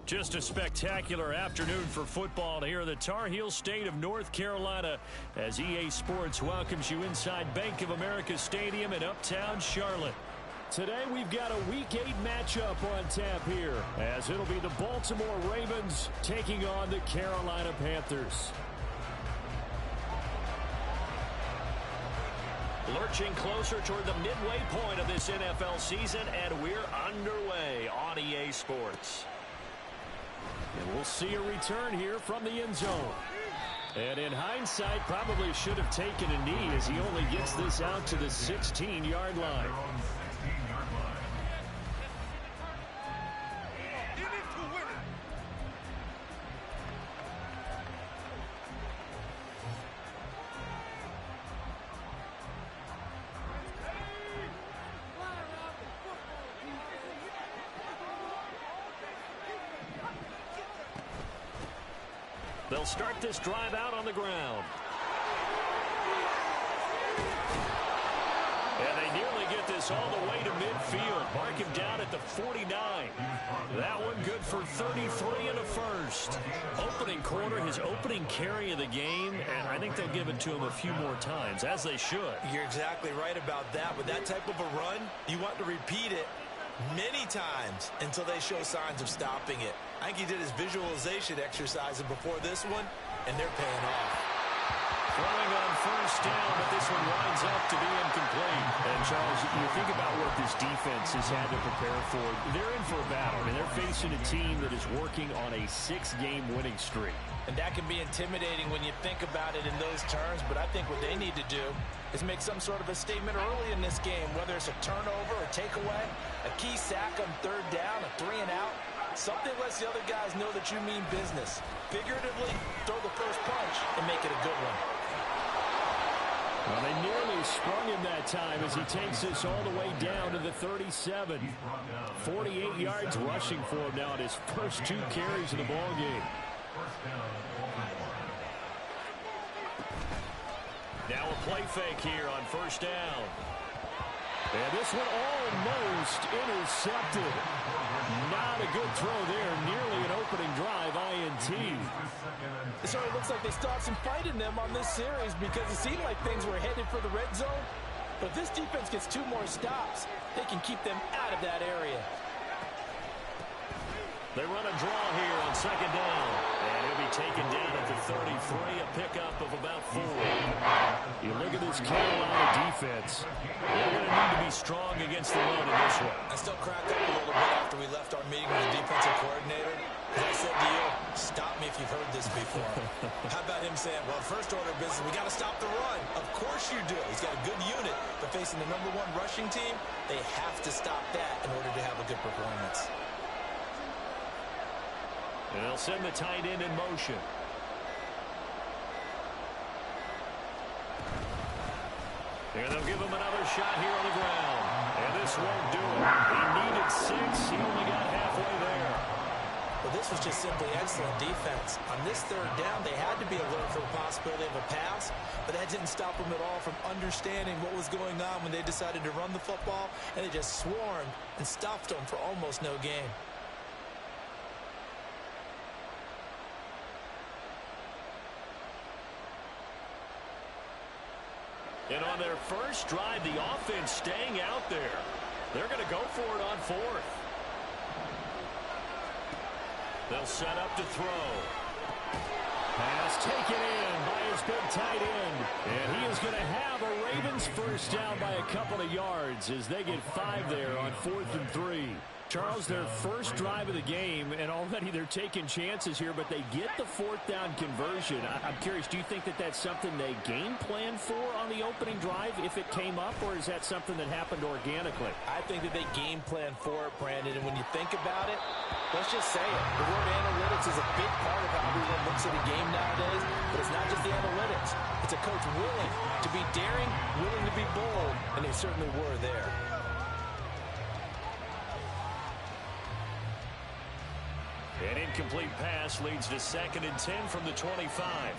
Just a spectacular afternoon for football here in the Tar Heel state of North Carolina as EA Sports welcomes you inside Bank of America Stadium in Uptown Charlotte. Today we've got a Week 8 matchup on tap here as it'll be the Baltimore Ravens taking on the Carolina Panthers. Lurching closer toward the midway point of this NFL season, and we're underway on EA Sports. And we'll see a return here from the end zone. And in hindsight, probably should have taken a knee as he only gets this out to the 16-yard line. They'll start this drive out on the ground. And they nearly get this all the way to midfield. Mark him down at the 49. That one good for 33 and a first. Opening quarter, his opening carry of the game, and I think they'll give it to him a few more times, as they should. You're exactly right about that. With that type of a run, you want to repeat it many times until they show signs of stopping it. I think he did his visualization exercise before this one, and they're paying off. Throwing on first down, but this one winds up to be incomplete. And, Charles, you think about what this defense has had to prepare for. They're in for a battle. I mean, they're facing a team that is working on a 6-game winning streak. And that can be intimidating when you think about it in those terms, but I think what they need to do is make some sort of a statement early in this game, whether it's a turnover or takeaway, a key sack on third down, a 3-and-out. Something lets the other guys know that you mean business. Figuratively, throw the first punch and make it a good one. Well, they nearly sprung him that time as he takes this all the way down to the 37. 48 yards rushing for him now at his first 2 carries of the ballgame. Now a play fake here on first down. And this one almost intercepted. Not a good throw there. Nearly an opening drive, INT. It certainly looks like they still have some fight in them on this series because it seemed like things were headed for the red zone. But if this defense gets 2 more stops, they can keep them out of that area. They run a draw here on second down. And he'll be taken down at the 33, a pickup of about 4. You look at this Carolina defense. They're going to need to be strong against the run in this one. I still cracked up a little bit after we left our meeting with the defensive coordinator. Because I said to you, stop me if you've heard this before. How about him saying, well, first order of business, we got to stop the run. Of course you do. He's got a good unit. But facing the #1 rushing team, they have to stop that in order to have a good performance. And they'll send the tight end in motion. And they'll give him another shot here on the ground. And this won't do it. He needed 6. He only got halfway there. Well, this was just simply excellent defense. On this third down, they had to be alert for the possibility of a pass, but that didn't stop them at all from understanding what was going on when they decided to run the football, and they just swarmed and stuffed them for almost no gain. And on their first drive, the offense staying out there. They're going to go for it on 4th. They'll set up to throw. Pass taken in by his big tight end. And he is going to have a Ravens first down by a couple of yards as they get 5 there on 4th and 3. Charles, their first drive of the game, and already they're taking chances here, but they get the 4th down conversion. I'm curious, do you think that that's something they game plan for on the opening drive if it came up, or is that something that happened organically? I think that they game plan for it, Brandon, and when you think about it, let's just say it. The word analytics is a big part of how everyone looks at a game nowadays, but it's not just the analytics. It's a coach willing to be daring, willing to be bold, and they certainly were there. An incomplete pass leads to 2nd and 10 from the 25.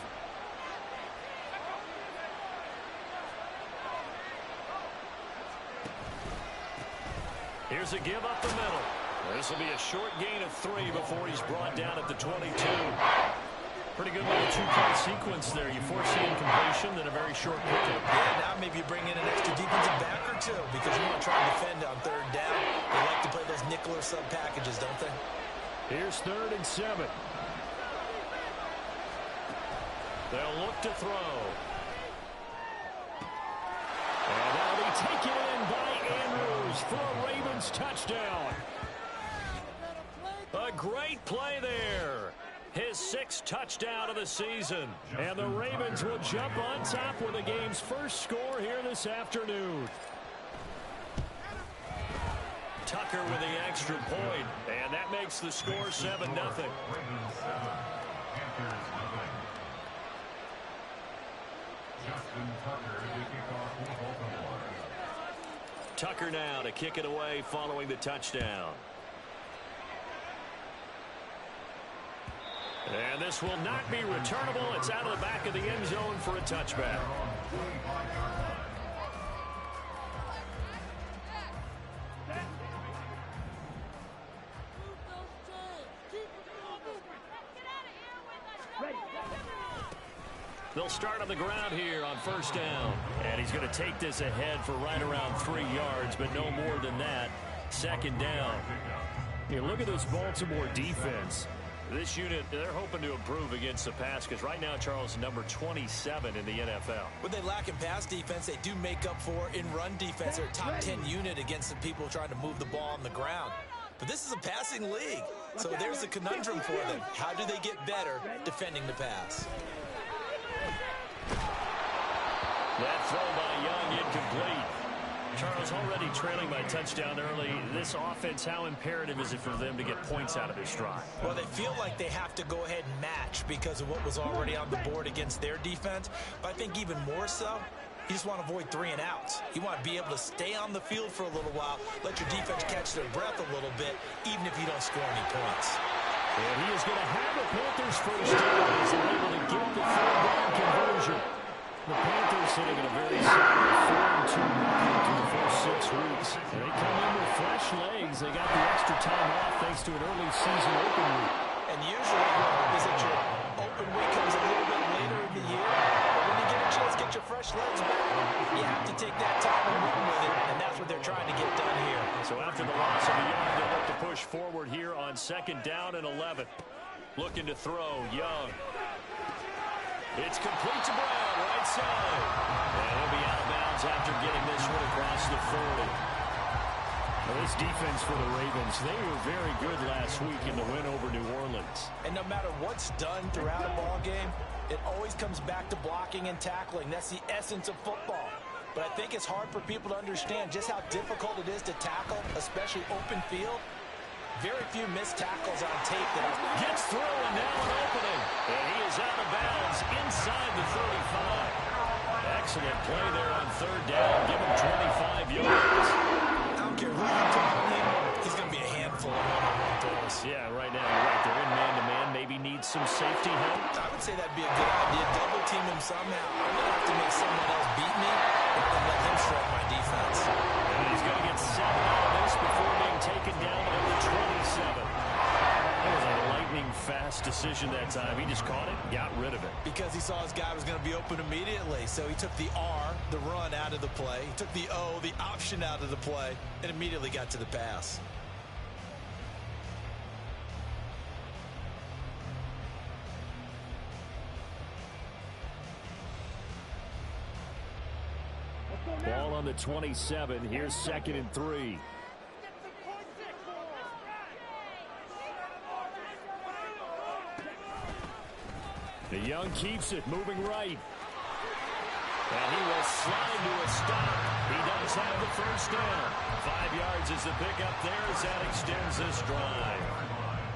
Here's a give up the middle. This will be a short gain of 3 before he's brought down at the 22. Pretty good little two-play sequence there. You force the incompletion, then a very short pickup. Yeah, now maybe you bring in an extra defensive back or two because you want to try and defend on third down. They like to play those nickel or sub packages, don't they? Here's 3rd and 7. They'll look to throw. And that'll be taken in by Andrews for a Ravens touchdown. A great play there. His 6th touchdown of the season. And the Ravens will jump on top with the game's first score here this afternoon. Tucker with the extra point. And that makes the score 7-0. Tucker now to kick it away following the touchdown. And this will not be returnable. It's out of the back of the end zone for a touchback. They'll start on the ground here on 1st down. And he's going to take this ahead for right around 3 yards, but no more than that. 2nd down. You look at this Baltimore defense. This unit, they're hoping to improve against the pass because right now, Charles, number 27 in the NFL. What they lack in pass defense, they do make up for in run defense. They're a top 10 unit against the people trying to move the ball on the ground. But this is a passing league, so there's a conundrum for them. How do they get better defending the pass? That throw by Young incomplete. Charles, already trailing by touchdown early. This offense, how imperative is it for them to get points out of this drive? Well, they feel like they have to go ahead and match because of what was already on the board against their defense. But I think even more so, you just want to avoid 3 and outs. You want to be able to stay on the field for a little while, let your defense catch their breath a little bit, even if you don't score any points. And he is going to have the Panthers first down as they're able to get the 3rd down conversion. The Panthers sitting in a very solid 4-2 record through the first 6 weeks. And they come in with fresh legs. They got the extra time off thanks to an early season open week. And usually what happens is that your open week comes a little bit later in the year. But when you get a chance to get your fresh legs back, you have to take that time and run with it. And that's what they're trying to get done here. So after the loss of the yard, they'll look to push forward here on 2nd down and 11. Looking to throw, Young. It's complete to Brown, right side. And he'll be out of bounds after getting this one across the 40. Well, this defense for the Ravens, they were very good last week in the win over New Orleans. And no matter what's done throughout a ball game, it always comes back to blocking and tackling. That's the essence of football. But I think it's hard for people to understand just how difficult it is to tackle, especially open field. Very few missed tackles on tape. That gets through and now an opening. And he is out of bounds inside the 35. Excellent play there on 3rd down. Give him 25 yards. I don't care who you're talking to. He's going to be a handful of one-on-one throws. Yeah, right now, you're right. They're in man-to-man. Maybe need some safety help. I would say that'd be a good idea. Double team him somehow. I'm going to have to make someone else beat me and let him shred my defense. And he's going to get 7 out of this before being taken down at the 27. That was a lightning-fast decision that time. He just caught it, got rid of it. Because he saw his guy was going to be open immediately. So he took the R, the run, out of the play. He took the O, the option, out of the play, and immediately got to the pass. Ball on the 27. Here's 2nd and 3. The Young keeps it, moving right. And he will slide to a stop. He does have the first down. 5 yards is the pickup there as that extends this drive.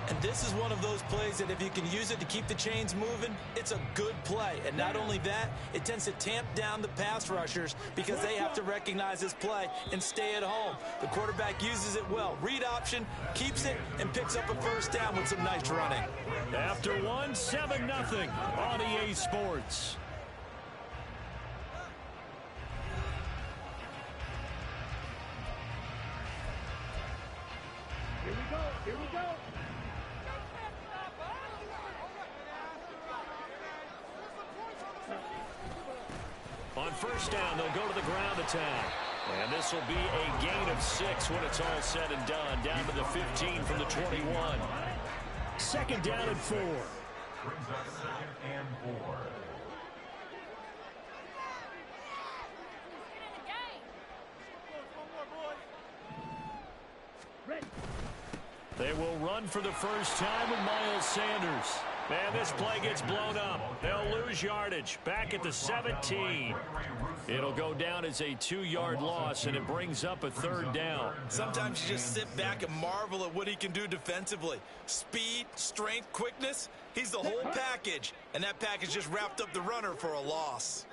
And this is one of those plays that if you can use it to keep the chains moving, it's a good play. And not only that, it tends to tamp down the pass rushers because they have to recognize this play and stay at home. The quarterback uses it well. Read option, keeps it, and picks up a first down with some nice running. After 7-0 on EA Sports. On first down, they'll go to the ground attack. And this will be a gain of 6 when it's all said and done. Down to the 15 from the 21. Second down and 4. Brings up second and 4. They will run for the first time with Miles Sanders. And this play gets blown up. They'll lose yardage. Back at the 17. It'll go down as a 2-yard loss, and it brings up a third down. Sometimes you just sit back and marvel at what he can do defensively. Speed, strength, quickness. He's the whole package. And that package just wrapped up the runner for a loss.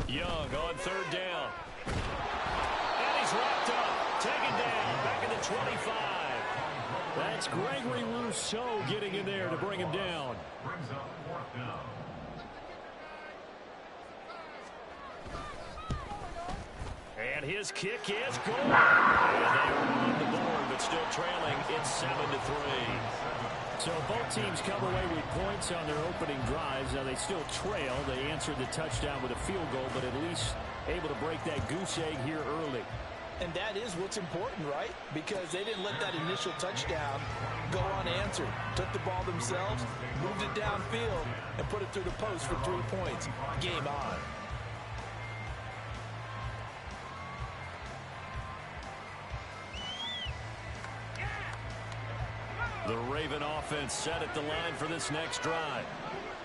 Young on third down. And he's wrapped up. Taken down. Back at the 25. That's Gregory Rousseau getting in there to bring him down. Brings up fourth down. And his kick is good. And they are on the board, but still trailing. It's 7-3. So both teams come away with points on their opening drives. Now they still trail. They answered the touchdown with a field goal, but at least able to break that goose egg here early. And that is what's important, right? Because they didn't let that initial touchdown go unanswered. Took the ball themselves, moved it downfield, and put it through the post for 3 points. Game on. The Raven offense set at the line for this next drive.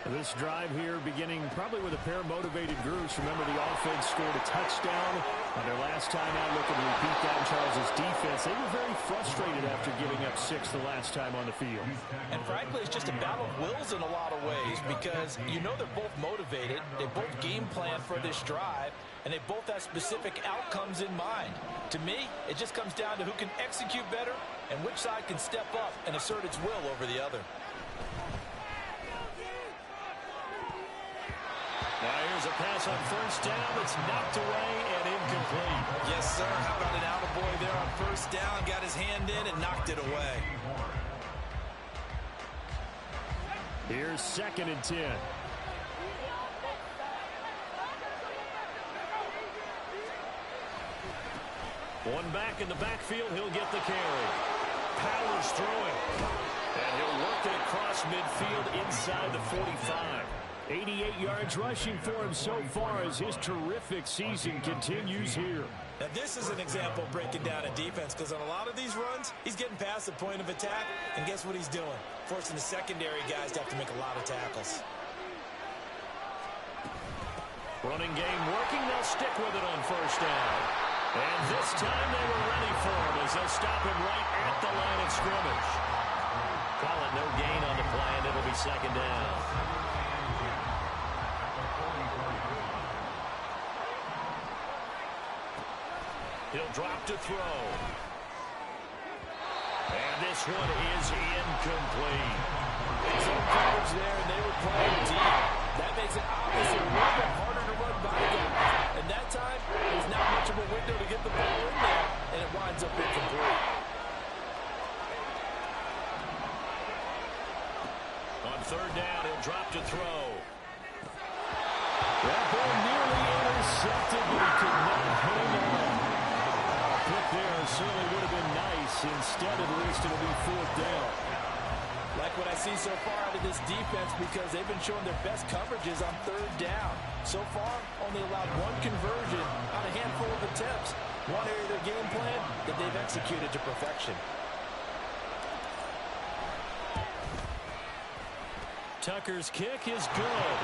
This drive here beginning probably with a pair of motivated groups. Remember, the offense scored a touchdown on their last time out, looking to repeat that in Charles' defense. They were very frustrated after giving up 6 the last time on the field. And frankly, it's just a battle of wills in a lot of ways because you know they're both motivated. They both game plan for this drive, and they both have specific outcomes in mind. To me, it just comes down to who can execute better and which side can step up and assert its will over the other. Now here's a pass on first down. It's knocked away and incomplete. Yes, sir. How about an attaboy there on first down? Got his hand in and knocked it away. Here's 2nd and 10. One back in the backfield. He'll get the carry. Powers throwing. And he'll work it across midfield inside the 45. 88 yards rushing for him so far as his terrific season continues here. Now, this is an example of breaking down a defense because on a lot of these runs, he's getting past the point of attack, and guess what he's doing? Forcing the secondary guys to have to make a lot of tackles. Running game working. They'll stick with it on first down. And this time they were ready for him as they'll stop him right at the line of scrimmage. Call it no gain on the play, and it'll be 2nd down. He'll drop to throw. And this one is incomplete. Some coverage there, and they were playing deep. That makes it obviously a little bit harder to run by guys. And that time, there's not much of a window to get the ball in there, and it winds up incomplete. On third down, he'll drop to throw. That ball nearly intercepted, but he could not hang on. Pick there certainly would have been nice. Instead, at least, it'll be 4th down. Like what I see so far out of this defense because they've been showing their best coverages on third down. So far, only allowed 1 conversion on a handful of attempts. One area of their game plan that they've executed to perfection. Tucker's kick is good.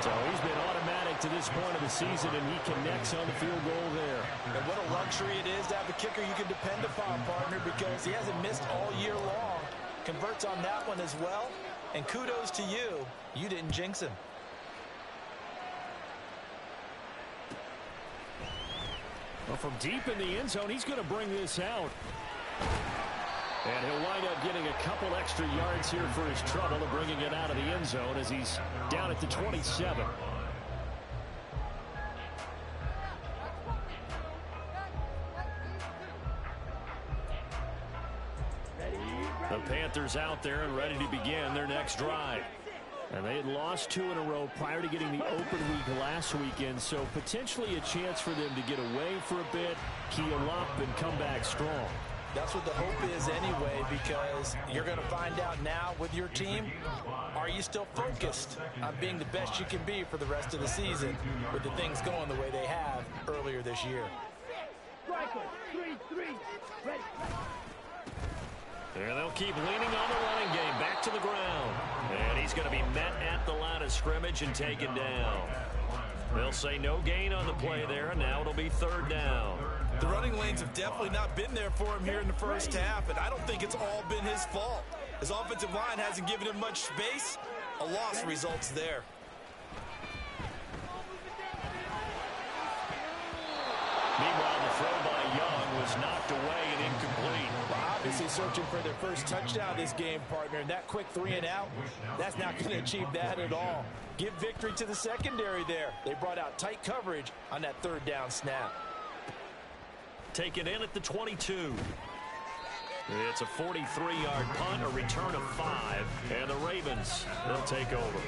So he's been automatic to this point of the season, and he connects on the field goal there. And what a luxury it is to have a kicker you can depend upon, partner, because he hasn't missed all year long. Converts on that one as well. And kudos to you. You didn't jinx him. Well, from deep in the end zone, he's going to bring this out. And he'll wind up getting a couple extra yards here for his trouble and bringing it out of the end zone as he's down at the 27. The Panthers out there and ready to begin their next drive. And they had lost 2 in a row prior to getting the open week last weekend, so potentially a chance for them to get away for a bit, keel up, and come back strong. That's what the hope is anyway, because you're going to find out now with your team, are you still focused on being the best you can be for the rest of the season with the things going the way they have earlier this year? And they'll keep leaning on the running game, back to the ground. And he's going to be met at the line of scrimmage and taken down. They'll say no gain on the play there, and now it'll be 3rd down. The running lanes have definitely not been there for him here in the first half, and I don't think it's all been his fault. His offensive line hasn't given him much space. A loss results there. Meanwhile, the throw by Young was knocked away and incomplete. Obviously searching for their first touchdown this game, partner. And that quick 3 and out, that's not going to achieve that at all. Give victory to the secondary there. They brought out tight coverage on that 3rd down snap. Taken in at the 22. It's a 43-yard punt, a return of 5, and the Ravens, they'll take over.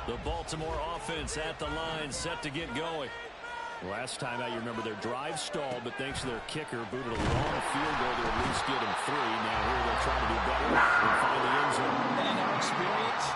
The Baltimore offense at the line, set to get going. Last time out, you remember their drive stalled, but thanks to their kicker, booted a long field goal to at least get him 3. Now here they'll try to do better and find the end zone. And in our experience,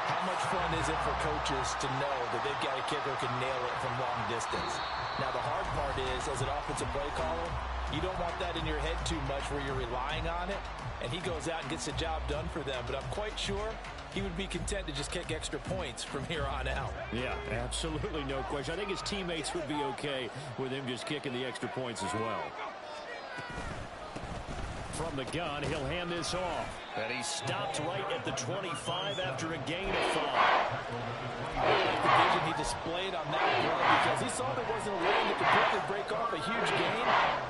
how much fun is it for coaches to know that they've got a kicker who can nail it from long distance? Now, the hard part is, as an offensive play caller, you don't want that in your head too much where you're relying on it, and he goes out and gets the job done for them. But I'm quite sure he would be content to just kick extra points from here on out. Yeah, absolutely no question. I think his teammates would be okay with him just kicking the extra points as well. From the gun, he'll hand this off. And he stopped right at the 25 after a gain of 5. I like the vision he displayed on that run because he saw there wasn't a lane to completely break off a huge gain.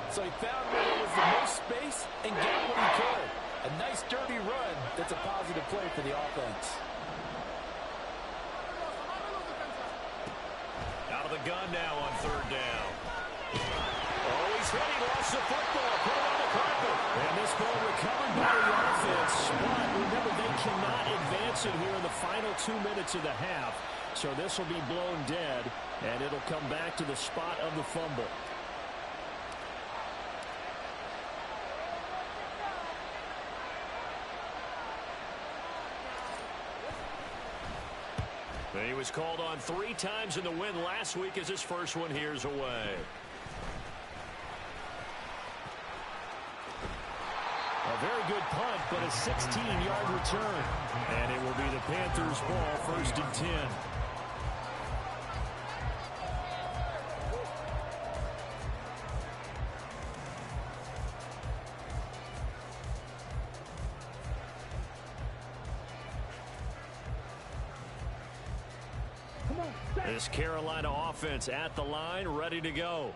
So he found where there was the most space and got what he could. A nice, dirty run that's a positive play for the offense. Out of the gun now on 3rd down. Oh, he's hit. He lost the football. Put it on the carpet. And this ball recovered by the offense. But remember, they cannot advance it here in the final 2 minutes of the half. So this will be blown dead, and it'll come back to the spot of the fumble. He was called on 3 times in the win last week as his first one here's away. A very good punt, but a 16-yard return. And it will be the Panthers' ball, 1st and 10. This Carolina offense at the line, ready to go.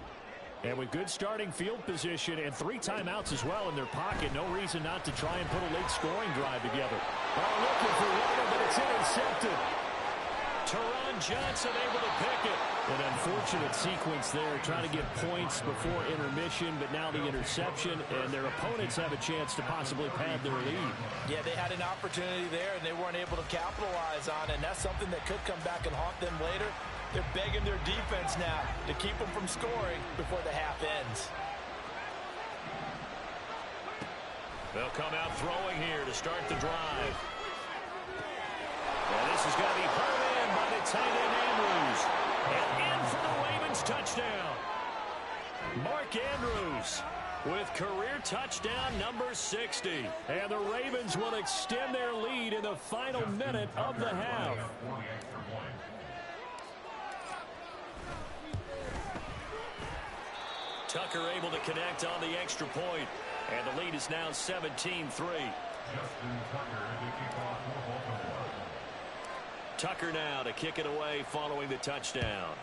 And with good starting field position and 3 timeouts as well in their pocket, no reason not to try and put a late scoring drive together. Oh, looking for Ryder, but it's intercepted. Teron Johnson able to pick it. An unfortunate sequence there, trying to get points before intermission, but now the interception, and their opponents have a chance to possibly pad their lead. Yeah, they had an opportunity there, and they weren't able to capitalize on it, and that's something that could come back and haunt them later. They're begging their defense now to keep them from scoring before the half ends. They'll come out throwing here to start the drive. And this is going to be hurt in by the tight end Andrews. And in for the Ravens touchdown. Mark Andrews with career touchdown number 60. And the Ravens will extend their lead in the final minute of the half. Tucker able to connect on the extra point, and the lead is now 17-3. Tucker now to kick it away following the touchdown.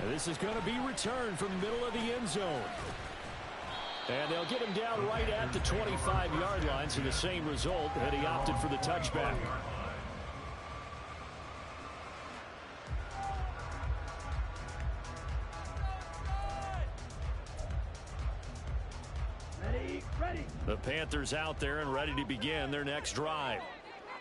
And this is going to be returned from the middle of the end zone. And they'll get him down right at the 25-yard line, so the same result, and he opted for the touchback. The Panthers out there and ready to begin their next drive.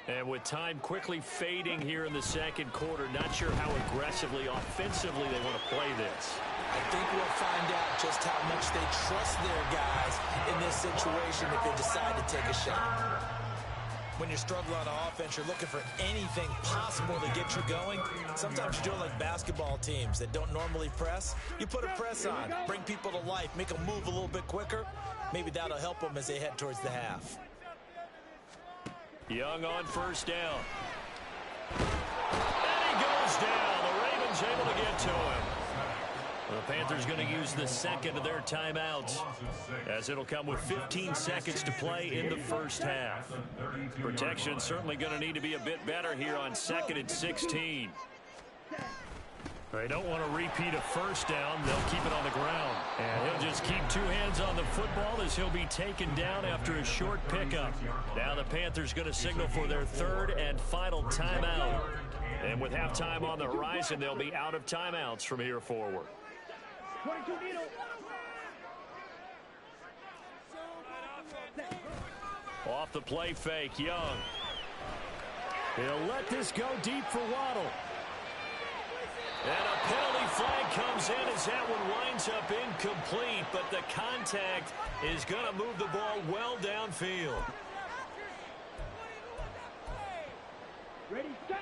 And with time quickly fading here in the second quarter, not sure how aggressively, offensively they want to play this. I think we'll find out just how much they trust their guys in this situation if they decide to take a shot. When you're struggling on offense, you're looking for anything possible to get you going. Sometimes you do it like basketball teams that don't normally press. You put a press on, bring people to life, make them move a little bit quicker. Maybe that'll help them as they head towards the half. Young on first down. And he goes down. The Ravens able to get to him. The Panthers going to use the second of their timeouts, as it'll come with 15 seconds to play in the first half. Protection certainly going to need to be a bit better here on 2nd and 16. They don't want to repeat a first down. They'll keep it on the ground. And he'll just keep two hands on the football as he'll be taken down after a short pickup. Now the Panthers going to signal for their third and final timeout. And with halftime on the horizon, they'll be out of timeouts from here forward. 22 needle. Off the play fake, Young. He'll let this go deep for Waddle. And a penalty flag comes in as that one winds up incomplete, but the contact is going to move the ball well downfield.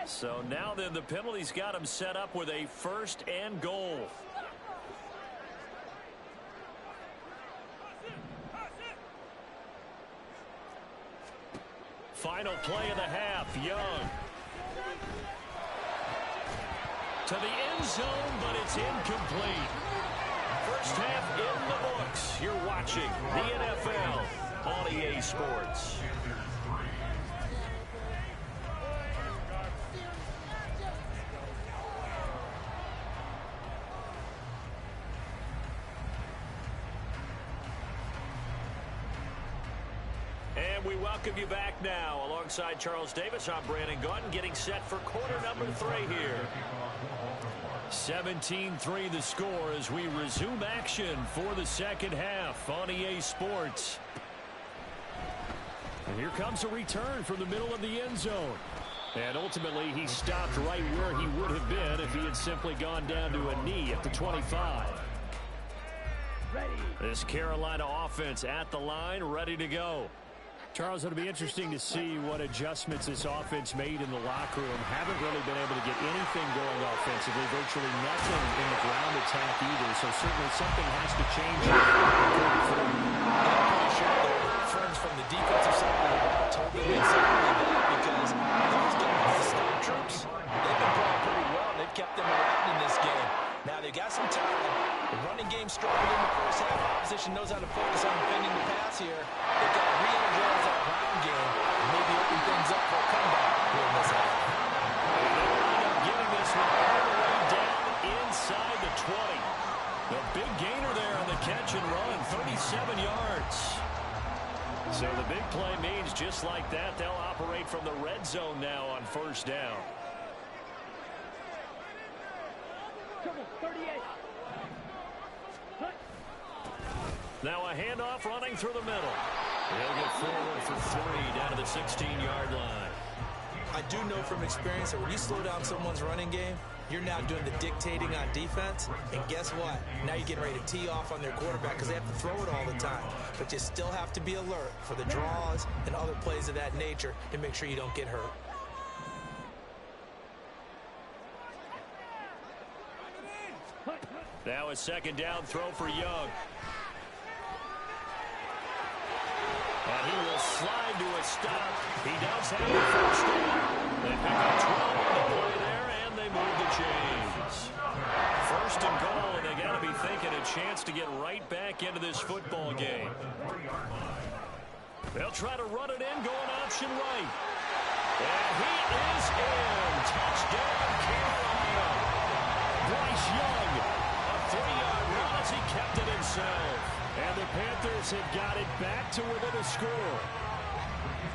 So now then the penalty's got him set up with a 1st and goal. Final play of the half, Young. To the end zone, but it's incomplete. First half in the books. You're watching the NFL on EA Sports. And we welcome you back now. Alongside Charles Davis, I'm Brandon Gaudin, getting set for quarter number 3 here. 17-3 the score as we resume action for the second half on EA Sports. And here comes a return from the middle of the end zone. And ultimately, he stopped right where he would have been if he had simply gone down to a knee at the 25. This Carolina offense at the line, ready to go. Charles, it'll be interesting to see what adjustments this offense made in the locker room. Haven't really been able to get anything going offensively, virtually nothing in the ground attack either. So certainly something has to change. I'm pretty sure their friends from the defensive side totally made something of that because those guys, the stop troops, they've been playing pretty well. They've kept them around in this game. Now they've got some time. The running game struggled in the first half. Opposition knows how to focus on defending the pass here. They've got to re-energize that ground game and maybe open things up for a comeback here in this half. They'll end up getting this one all the way down inside the 20. The big gainer there on the catch and run, 37 yards. So the big play means just like that, they'll operate from the red zone now on first down. 38. Now a handoff running through the middle. He'll get forward for 3 down to the 16-yard line. I do know from experience that when you slow down someone's running game, you're now doing the dictating on defense. And guess what? Now you're getting ready to tee off on their quarterback because they have to throw it all the time. But you still have to be alert for the draws and other plays of that nature to make sure you don't get hurt. Now a second down throw for Young. And he will slide to a stop. He does have the first down. They pick up 12 on the play there, and they move the chains. First and goal, and they got to be thinking a chance to get right back into this football game. They'll try to run it in, going option right. And he is in. Touchdown, Carolina. Bryce Young Panthers have got it back to within a score.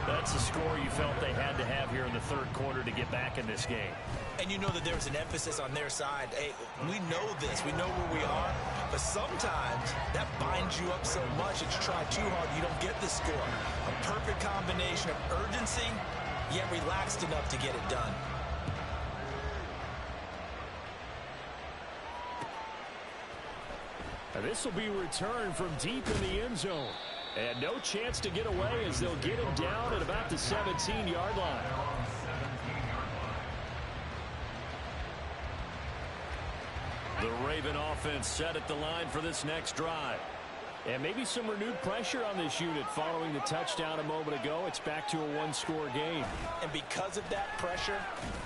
That's the score you felt they had to have here in the third quarter to get back in this game. And you know that there's an emphasis on their side. Hey, we know this. We know where we are. But sometimes that binds you up so much that you try too hard, you don't get the score. A perfect combination of urgency, yet relaxed enough to get it done. And this will be returned from deep in the end zone. And no chance to get away as they'll get him down at about the 17-yard line. The Raven offense set at the line for this next drive. And maybe some renewed pressure on this unit following the touchdown a moment ago. It's back to a one-score game. And because of that pressure,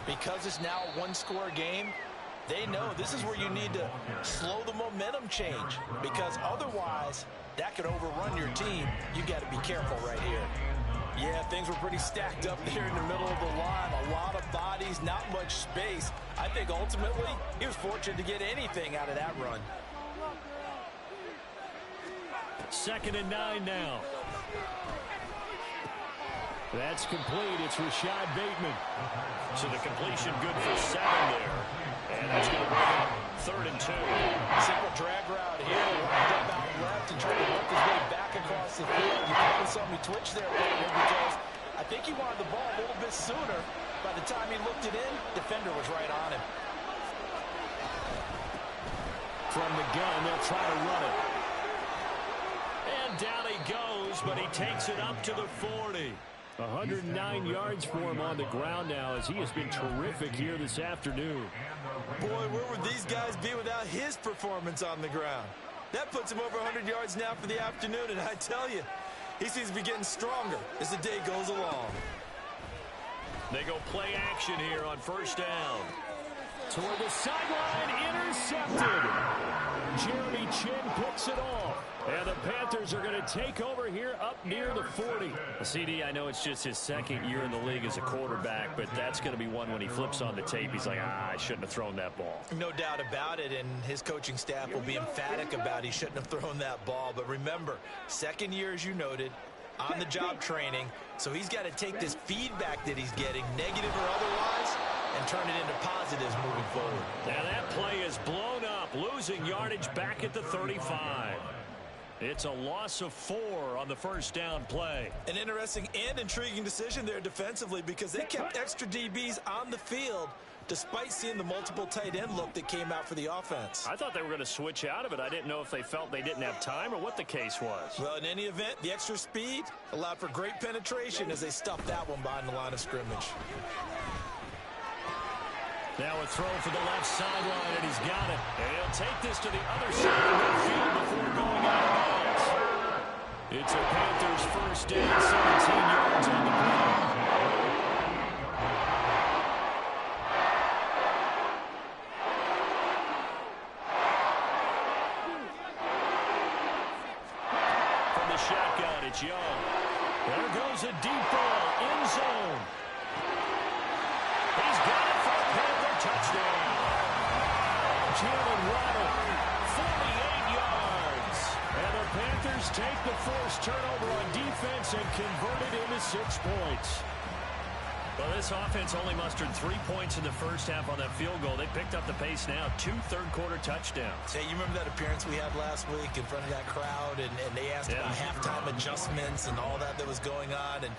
because it's now a one-score game, they know this is where you need to slow the momentum change, because otherwise that could overrun your team. You got to be careful right here. Yeah, things were pretty stacked up there in the middle of the line. A lot of bodies, not much space. I think ultimately he was fortunate to get anything out of that run. 2nd and 9 now. That's complete. It's Rashad Bateman. So the completion good for 7 there. And that's going to bring up 3rd and 2. Simple drag route here. Lined up out left and trying to work his way back across the field. You probably saw me twitch there, because I think he wanted the ball a little bit sooner. By the time he looked it in, defender was right on him. From the gun, they'll try to run it. And down he goes, but he takes it up to the 40. 109 yards for him on the ground now, as he has been terrific here this afternoon. Boy, where would these guys be without his performance on the ground? That puts him over 100 yards now for the afternoon, and I tell you, he seems to be getting stronger as the day goes along. They go play action here on 1st down. Toward the sideline, intercepted. Jeremy Chin picks it off. And the Panthers are going to take over here up near the 40. CD, I know it's just his 2nd year in the league as a quarterback, but that's going to be one when he flips on the tape. He's like, I shouldn't have thrown that ball. No doubt about it, and his coaching staff will be emphatic about he shouldn't have thrown that ball. But remember, 2nd year, as you noted, on-the-job training, so he's got to take this feedback that he's getting, negative or otherwise, and turn it into positives moving forward. Now that play is blown up, losing yardage back at the 35. It's a loss of 4 on the 1st down play. An interesting and intriguing decision there defensively, because they kept extra DBs on the field despite seeing the multiple tight end look that came out for the offense. I thought they were going to switch out of it. I didn't know if they felt they didn't have time or what the case was. Well, in any event, the extra speed allowed for great penetration as they stuffed that one behind the line of scrimmage. Now a throw for the left sideline, and he's got it. And he'll take this to the other side of the field before going out of bounds. It's a Panthers 1st down, 17 yards on the play. From the shotgun, it's Young. There goes a deep ball, end zone. He's got it for a Panther touchdown. Jalen Waddle, 48 yards. And the Panthers take the forced turnover on defense and convert it into 6 points. Well, this offense only mustered 3 points in the 1st half on that field goal. They picked up the pace now, 2 third-quarter touchdowns. Hey, you remember that appearance we had last week in front of that crowd, and they asked about halftime adjustments and all that was going on, and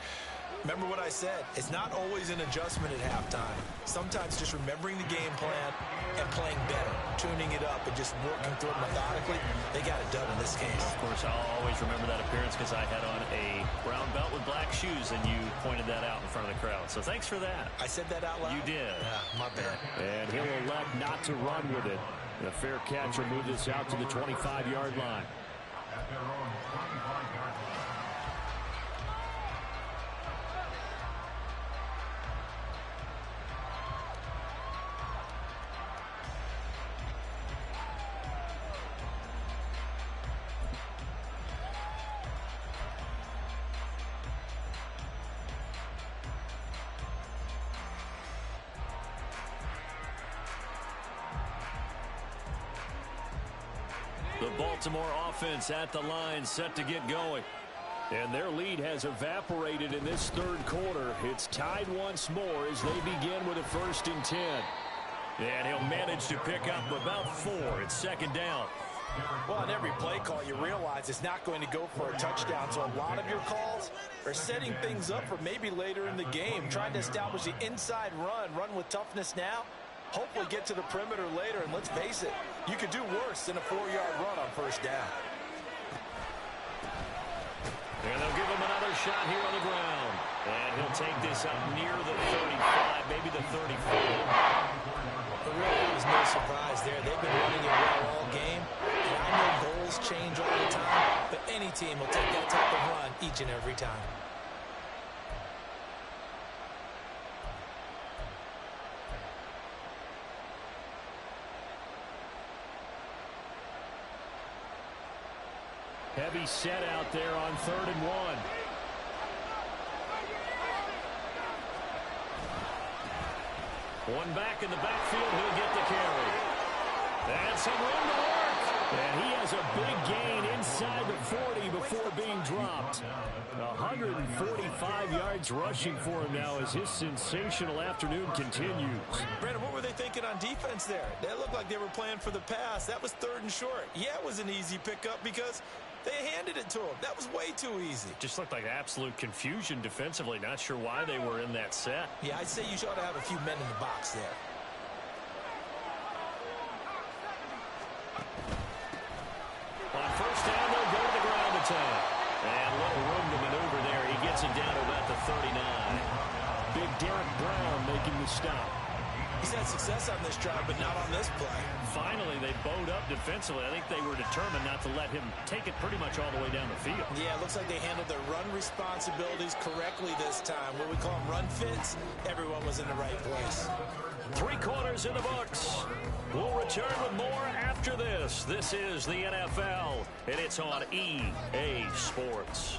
remember what I said, it's not always an adjustment at halftime. Sometimes just remembering the game plan and playing better, tuning it up and just working through it methodically. They got it done in this case. Of course, I'll always remember that appearance because I had on a brown belt with black shoes, and you pointed that out in front of the crowd. So thanks for that. I said that out loud? You did. Yeah, my bad. And he'll elect not to run with it. The fair catch will move this out to the 25-yard line. At their own 25-yard line. The Baltimore offense at the line, set to get going. And their lead has evaporated in this third quarter. It's tied once more as they begin with a 1st and 10. And he'll manage to pick up about 4. It's 2nd down. Well, on every play call, you realize it's not going to go for a touchdown. So a lot of your calls are setting things up for maybe later in the game, trying to establish the inside run with toughness now. Hopefully get to the perimeter later, and let's face it, you could do worse than a 4-yard run on 1st down. And they'll give him another shot here on the ground. And he'll take this up near the 35, maybe the 34. There really was no surprise there. They've been running it well all game. And I know goals change all the time, but any team will take that type of run each and every time. Heavy set out there on 3rd and 1. One back in the backfield, he'll get the carry. That's some room to work. And he has a big gain inside the 40 before being dropped. 145 yards rushing for him now as his sensational afternoon continues. Brandon, what were they thinking on defense there? They looked like they were playing for the pass. That was 3rd and short. Yeah, it was an easy pickup because they handed it to him. That was way too easy. Just looked like absolute confusion defensively. Not sure why they were in that set. Yeah, I'd say you ought to have a few men in the box there. On 1st down, they'll go to the ground attack. And a little room to maneuver there. He gets it down to about the 39. Big Derek Brown making the stop. He's had success on this drive, but not on this play. Finally, they bowed up defensively. I think they were determined not to let him take it pretty much all the way down the field. Yeah, it looks like they handled their run responsibilities correctly this time. What we call them run fits, everyone was in the right place. 3 quarters in the books. We'll return with more after this. This is the NFL, and it's on EA Sports.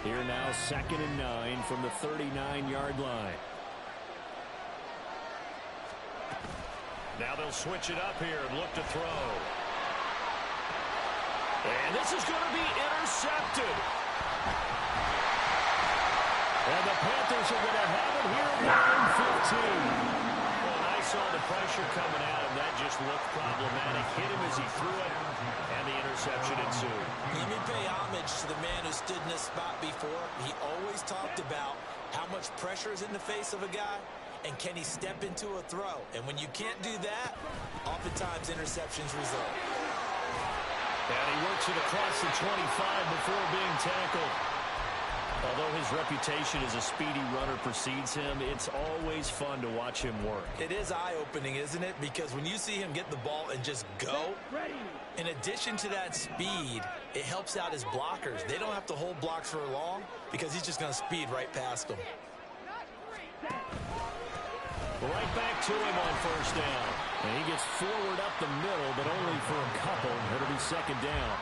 Here now, 2nd and 9 from the 39-yard line. Now they'll switch it up here and look to throw. And this is going to be intercepted. And the Panthers are going to have it here at 9:15. When I saw the pressure coming at him, that just looked problematic. Hit him as he threw it, and the interception ensued. Let me pay homage to the man who stood in this spot before. He always talked about how much pressure is in the face of a guy, and can he step into a throw. And when you can't do that, oftentimes interceptions result. And he works it across the 25 before being tackled. Although his reputation as a speedy runner precedes him, it's always fun to watch him work. It is eye-opening, isn't it? Because when you see him get the ball and just go, in addition to that speed, it helps out his blockers. They don't have to hold blocks for long because he's just going to speed right past them. Right back to him on 1st down. And he gets forward up the middle, but only for a couple. It'll be 2nd down.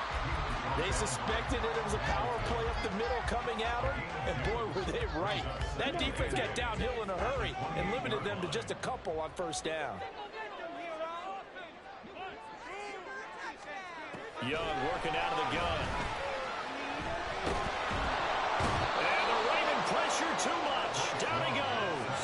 They suspected it was a power play up the middle coming at him, and boy, were they right. That defense got downhill in a hurry and limited them to just a couple on 1st down. Young working out of the gun. And the Raven pressure too much. Down he goes.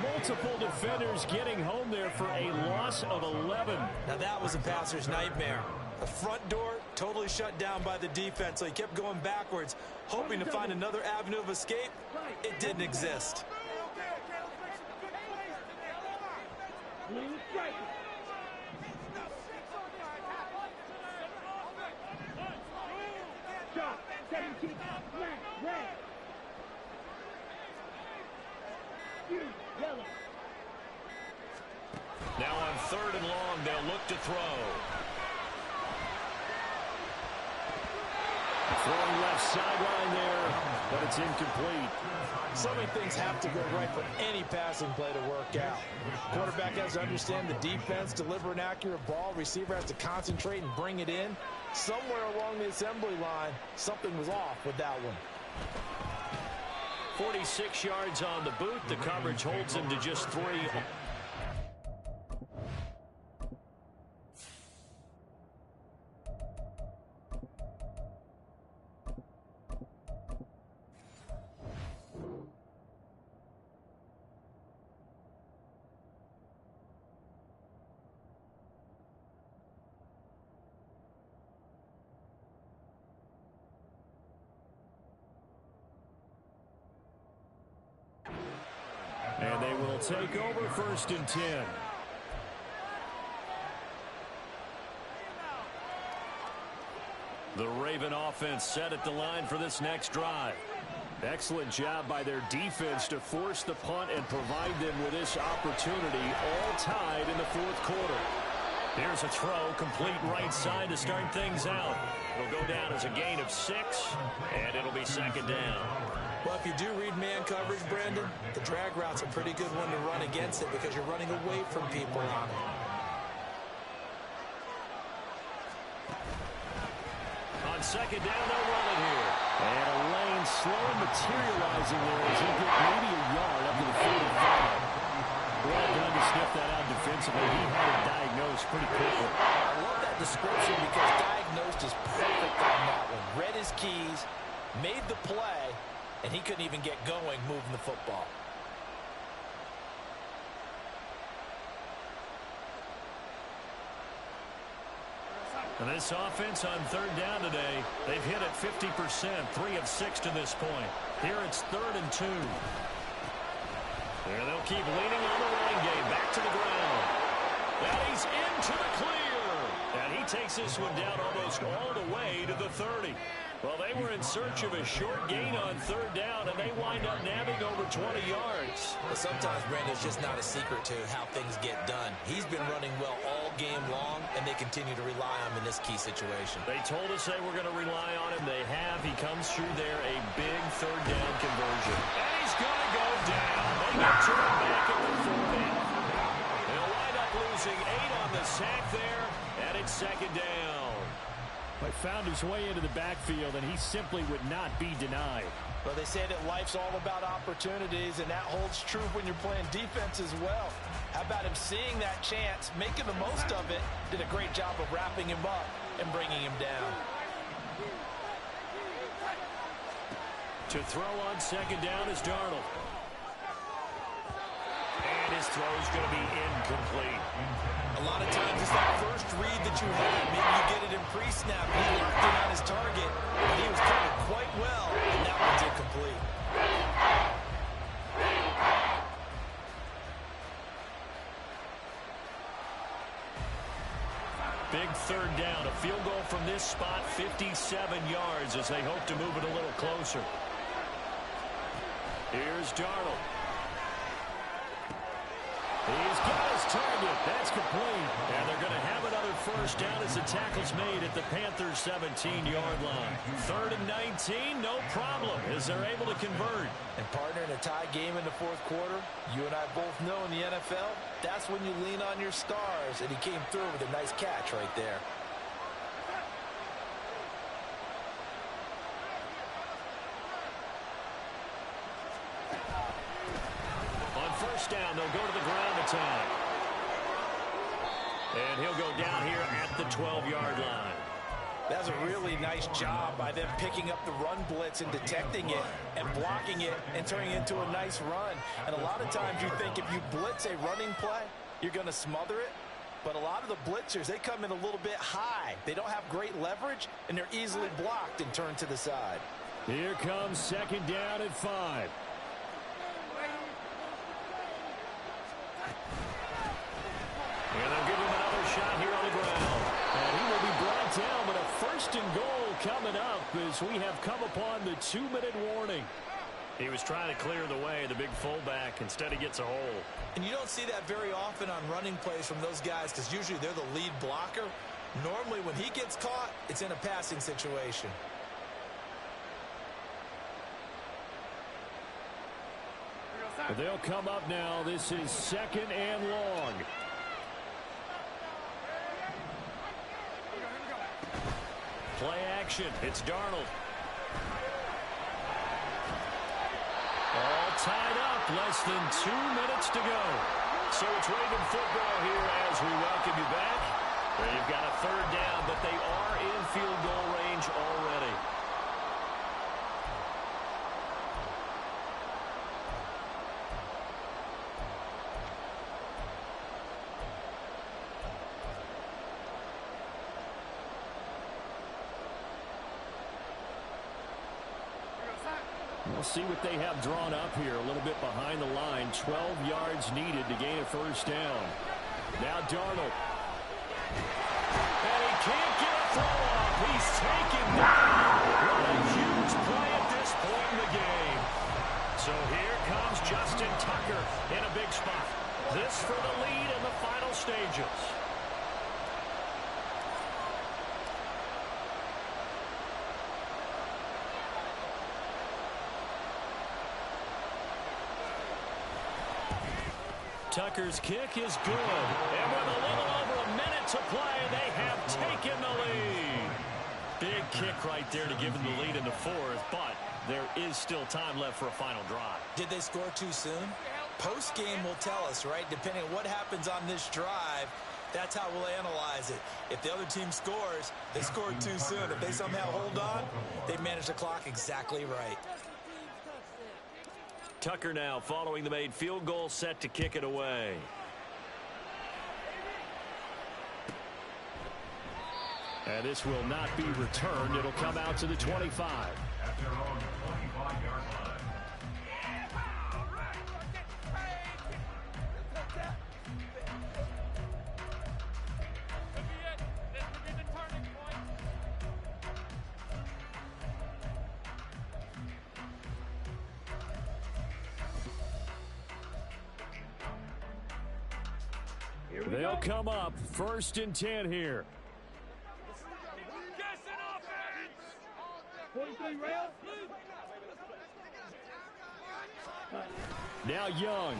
Multiple defenders getting home there for a loss of 11. Now that was a passer's nightmare. The front door totally shut down by the defense, so he kept going backwards, hoping to find another avenue of escape. It didn't exist. Now on 3rd and long, they'll look to throw. Throwing left sideline there, but it's incomplete. So many things have to go right for any passing play to work out. Quarterback has to understand the defense, deliver an accurate ball. Receiver has to concentrate and bring it in. Somewhere along the assembly line, something was off with that one. 46 yards on the boot. The coverage holds him to just 3. And they will take over 1st and 10. The Raven offense set at the line for this next drive. Excellent job by their defense to force the punt and provide them with this opportunity, all tied in the 4th quarter. Here's a throw, complete right side to start things out. It'll go down as a gain of 6, and it'll be 2nd down. Well, if you do read man coverage, Brandon, the drag route's a pretty good one to run against it because you're running away from people on it. On 2nd down, they'll run it here. And a lane slow materializing there as he gets maybe a yard up to the 45. Well done to sniff that out defensively. He had it diagnosed pretty quickly. I love that description because diagnosed is perfect on that one. Read his keys, made the play, and he couldn't even get going moving the football. And this offense on 3rd down today, they've hit it 50%, 3 of 6 to this point. Here it's 3rd and 2. There they'll keep leaning on the running game. Back to the ground. And he's into the clear. And he takes this one down almost all the way to the 30. Well, they were in search of a short gain on 3rd down, and they wind up nabbing over 20 yards. Well, sometimes, Brandon, it's just not a secret to how things get done. He's been running well all game long, and they continue to rely on him in this key situation. They told us they were going to rely on him. They have. He comes through there, a big 3rd down conversion. And he's going to go down. They get turned back at the 40. They'll wind up losing 8 on the sack there, and it's 2nd down. But found his way into the backfield, and he simply would not be denied. Well, they say that life's all about opportunities, and that holds true when you're playing defense as well. How about him seeing that chance, making the most of it, did a great job of wrapping him up and bringing him down. To throw on 2nd down is Darnold. And his throw is going to be incomplete. A lot of times it's that first read that you had. Maybe you get it in pre-snap. He locked in on his target, but he was covered quite well, and that one's incomplete. Big 3rd down. A field goal from this spot, 57 yards as they hope to move it a little closer. Here's Darnold. He's got his target. That's complete. And they're going to have another 1st down as the tackle's made at the Panthers' 17-yard line. 3rd and 19, no problem, as they're able to convert. And partner, in a tie game in the 4th quarter, you and I both know in the NFL, that's when you lean on your stars. And he came through with a nice catch right there. On 1st down, they'll go to the ground attack. And he'll go down here at the 12-yard line. That's a really nice job by them picking up the run blitz and detecting it and blocking it and turning it into a nice run. And a lot of times you think if you blitz a running play, you're going to smother it. But a lot of the blitzers, they come in a little bit high. They don't have great leverage, and they're easily blocked and turned to the side. Here comes 2nd down at 5. And they'll give him another shot here on the ground. And he will be brought down, but a 1st and goal coming up as we have come upon the 2-minute warning. He was trying to clear the way, the big fullback. Instead, he gets a hole. And you don't see that very often on running plays from those guys because usually they're the lead blocker. Normally, when he gets caught, it's in a passing situation. They'll come up now. This is 2nd and long. Play action. It's Darnold. All tied up, less than 2 minutes to go. So it's Raven football here as we welcome you back. They've got a third down, but they are in field goal range already. We'll see what they have drawn up here. A little bit behind the line. 12 yards needed to gain a first down. Now Darnold. And he can't get a throw off. He's taken down. What a huge play at this point in the game. So here comes Justin Tucker in a big spot. This for the lead in the final stages. Tucker's kick is good. And with a little over a minute to play, they have taken the lead. Big kick right there to give them the lead in the fourth, but there is still time left for a final drive. Did they score too soon? Post-game will tell us, right? Depending on what happens on this drive, that's how we'll analyze it. If the other team scores, they scored too soon. If they somehow hold on, they've managed the clock exactly right. Tucker now following the made field goal, set to kick it away. And this will not be returned. It'll come out to the 25. At their own 25-yard line. They'll come up 1st and 10 here. 43 rail. Now Young.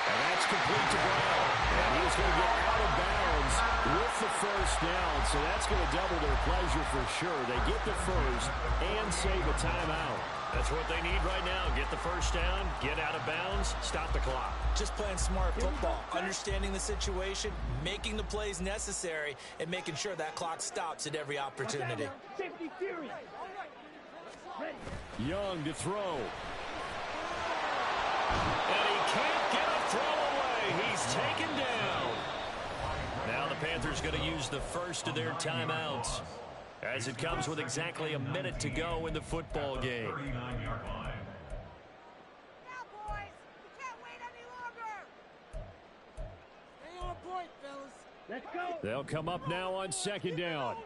And that's complete to Brown. And he's going to get out of bounds with the first down. So that's going to double their pleasure for sure. They get the first and save a timeout. That's what they need right now. Get the first down, get out of bounds, stop the clock. Just playing smart football, understanding the situation, making the plays necessary, and making sure that clock stops at every opportunity. Safety fury. Young to throw. And he can't get a throw away. He's taken down. Now the Panthers going to use the first of their timeouts, as it comes with exactly a minute to go in the football game. 39-yard line. Now, boys, we can't wait any longer. Stay on point, fellas. Let's go. They'll come up now on 2nd down.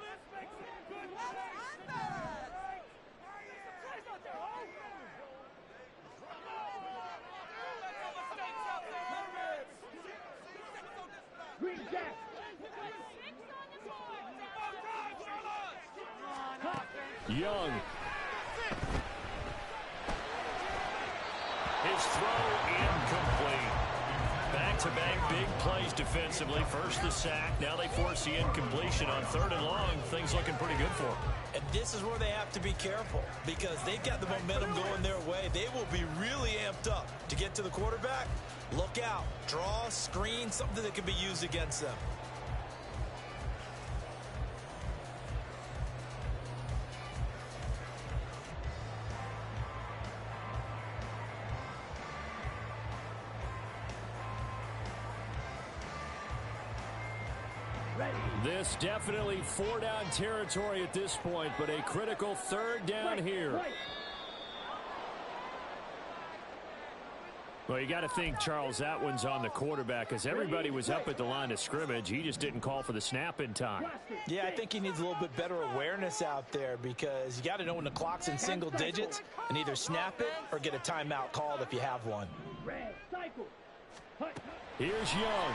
Green Jack. Young. His throw incomplete. Back-to-back big plays defensively. First the sack. Now they force the incompletion on 3rd and long. Things looking pretty good for them. And this is where they have to be careful, because they've got the momentum going their way. They will be really amped up to get to the quarterback. Look out. Draw, screen, something that can be used against them. This definitely 4-down territory at this point, but a critical 3rd down here. Well, you got to think, Charles, that one's on the quarterback, because everybody was up at the line of scrimmage. He just didn't call for the snap in time. Yeah, I think he needs a little bit better awareness out there, because you got to know when the clock's in single digits and either snap it or get a timeout called if you have one. Here's Young.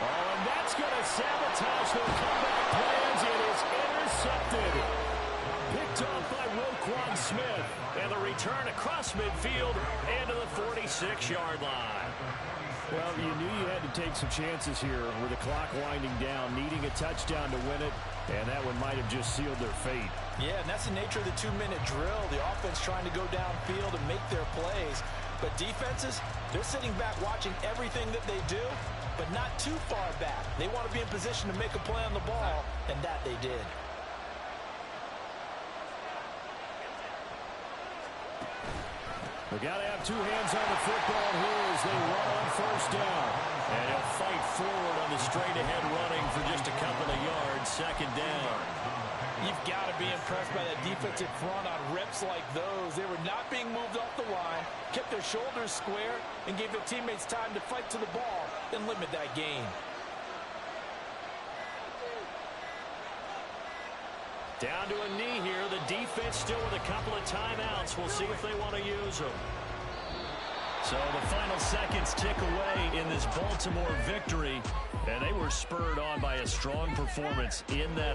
Oh, and that's going to sabotage their comeback plans. It is intercepted. Picked off by Roquan Smith. And the return across midfield and to the 46-yard line. Well, you knew you had to take some chances here with the clock winding down, needing a touchdown to win it, and that one might have just sealed their fate. Yeah, and that's the nature of the 2-minute drill. The offense trying to go downfield and make their plays. But defenses, they're sitting back watching everything that they do, but not too far back. They want to be in position to make a play on the ball, and that they did. They got to have two hands on the football here as they run on first down. And he'll fight forward on the straight-ahead running for just a couple of yards, second down. You've got to be impressed by that defensive front on reps like those. They were not being moved off the line, kept their shoulders square, and gave their teammates time to fight to the ball and limit that gain. Down to a knee here. The defense still with a couple of timeouts. We'll see if they want to use them. So the final seconds tick away in this Baltimore victory, and they were spurred on by a strong performance in that